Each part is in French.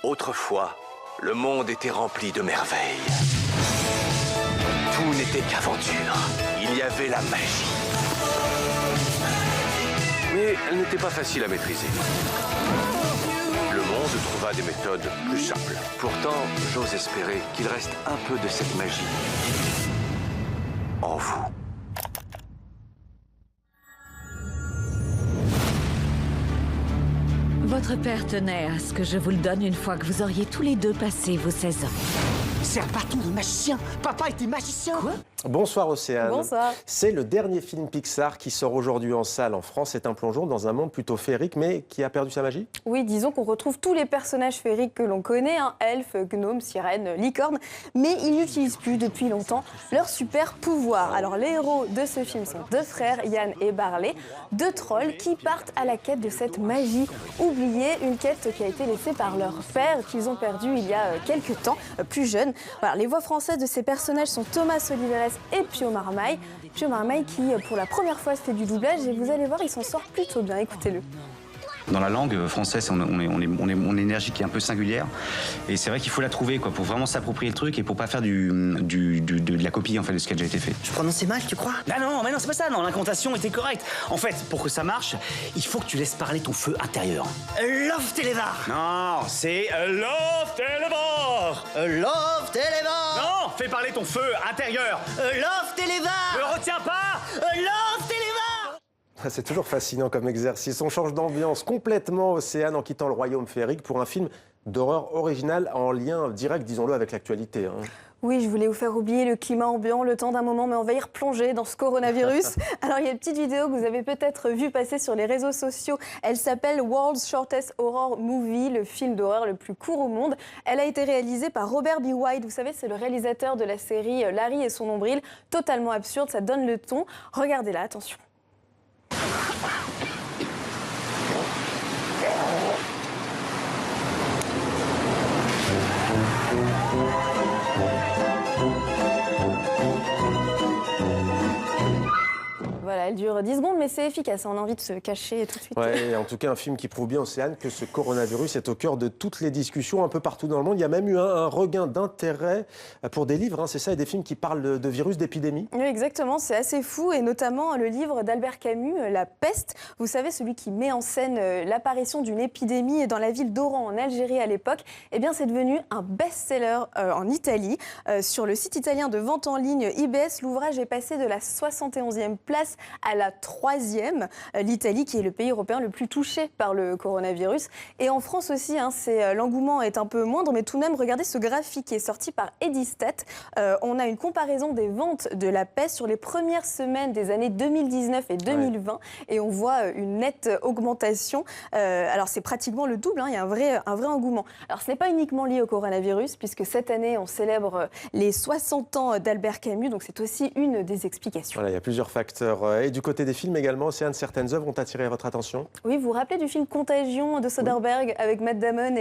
Autrefois, le monde était rempli de merveilles. Tout n'était qu'aventure. Il y avait la magie. Mais elle n'était pas facile à maîtriser. Le monde trouva des méthodes plus simples. Pourtant, j'ose espérer qu'il reste un peu de cette magie en vous. Votre père tenait à ce que je vous le donne une fois que vous auriez tous les deux passé vos 16 ans. C'est un bâton de magicien. Papa était magicien. Quoi? Bonsoir Océane. Bonsoir. C'est le dernier film Pixar qui sort aujourd'hui en salle en France. C'est un plongeon dans un monde plutôt féerique, mais qui a perdu sa magie. Oui, disons qu'on retrouve tous les personnages féeriques que l'on connaît, elfes, gnomes, sirènes, licornes, mais ils n'utilisent plus depuis longtemps leur super pouvoir. Alors les héros de ce film sont deux frères, Yann et Barley, deux trolls qui partent à la quête de cette magie oubliée, une quête qui a été laissée par leur père, qu'ils ont perdu il y a quelques temps, plus jeune. Voilà, les voix françaises de ces personnages sont Thomas Oliveres et Pio Marmaille. Pio Marmaille qui, pour la première fois, fait du doublage et vous allez voir, il s'en sort plutôt bien. Écoutez-le. Dans la langue française, on a une énergie qui est un peu singulière. Et c'est vrai qu'il faut la trouver quoi, pour vraiment s'approprier le truc et pour pas faire de la copie en fait, de ce qui a déjà été fait. Je prononçais mal, tu crois? Ah non, mais non, c'est pas ça, non, l'incantation était correcte. En fait, pour que ça marche, il faut que tu laisses parler ton feu intérieur. Loft Elevar. Non, c'est Loft Elevar. Loft Elevar. Non, fais parler ton feu intérieur. Loft Elevar. Ne retiens pas. Loft Elevar. C'est toujours fascinant comme exercice. On change d'ambiance complètement, Océane, en quittant le royaume féerique pour un film d'horreur original en lien direct, disons-le, avec l'actualité. Oui, je voulais vous faire oublier le climat ambiant le temps d'un moment, mais on va y replonger dans ce coronavirus. Alors, il y a une petite vidéo que vous avez peut-être vue passer sur les réseaux sociaux. Elle s'appelle World's Shortest Horror Movie, le film d'horreur le plus court au monde. Elle a été réalisée par Robert B. White. Vous savez, c'est le réalisateur de la série Larry et son nombril. Totalement absurde, ça donne le ton. Regardez-la, attention. Voilà, elle dure 10 secondes, mais c'est efficace. On a envie de se cacher tout de suite. Ouais, en tout cas, un film qui prouve bien, Océane, que ce coronavirus est au cœur de toutes les discussions un peu partout dans le monde. Il y a même eu un regain d'intérêt pour des livres, c'est ça, et des films qui parlent de virus, d'épidémie. Oui, exactement, c'est assez fou, et notamment le livre d'Albert Camus, La peste. Vous savez, celui qui met en scène l'apparition d'une épidémie dans la ville d'Oran, en Algérie à l'époque. Eh bien, c'est devenu un best-seller en Italie. Sur le site italien de vente en ligne IBS, l'ouvrage est passé de la 71e place à la 3e. L'Italie, qui est le pays européen le plus touché par le coronavirus. Et en France aussi, l'engouement est un peu moindre, mais tout de même, regardez ce graphique qui est sorti par Edistat. On a une comparaison des ventes de La peste sur les premières semaines des années 2019 et 2020, et on voit une nette augmentation. Alors c'est pratiquement le double, il y a un vrai engouement. Alors ce n'est pas uniquement lié au coronavirus, puisque cette année on célèbre les 60 ans d'Albert Camus, donc c'est aussi une des explications. Voilà, il y a plusieurs facteurs. Et du côté des films également, Océane, certaines œuvres ont attiré votre attention? Oui, vous vous rappelez du film Contagion de Soderbergh avec Matt Damon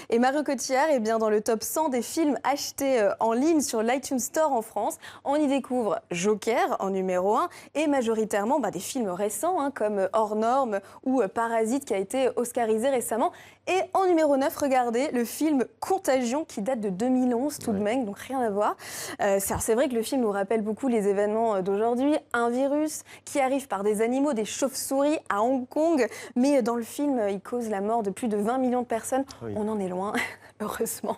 et Marion Cotillard? Eh bien, dans le top 100 des films achetés en ligne sur l'iTunes Store en France, on y découvre Joker en numéro 1 et majoritairement des films récents comme Hors Normes ou Parasite qui a été oscarisé récemment. Et en numéro 9, regardez le film Contagion qui date de 2011 tout de même, donc rien à voir. C'est vrai que le film nous rappelle beaucoup les événements d'aujourd'hui. Un virus qui arrive par des animaux, des chauves-souris à Hong Kong, mais dans le film, il cause la mort de plus de 20 millions de personnes. Oui. On en est loin, heureusement.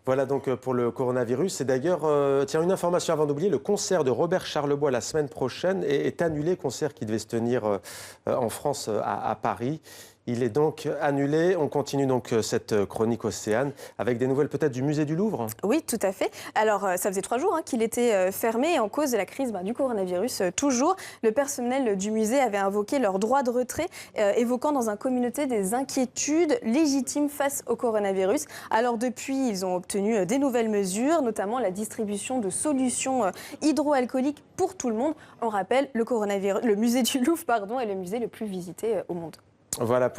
Voilà donc pour le coronavirus. Et d'ailleurs, tiens, une information avant d'oublier, le concert de Robert Charlebois la semaine prochaine est annulé, concert qui devait se tenir en France à Paris. Il est donc annulé. On continue donc cette chronique Océane avec des nouvelles peut-être du musée du Louvre. Oui, tout à fait. Alors, ça faisait 3 jours qu'il était fermé en cause de la crise du coronavirus. Toujours, le personnel du musée avait invoqué leur droit de retrait, évoquant dans un communiqué des inquiétudes légitimes face au coronavirus. Alors, depuis, ils ont obtenu des nouvelles mesures, notamment la distribution de solutions hydroalcooliques pour tout le monde. On rappelle, le musée du Louvre est le musée le plus visité au monde. Voilà.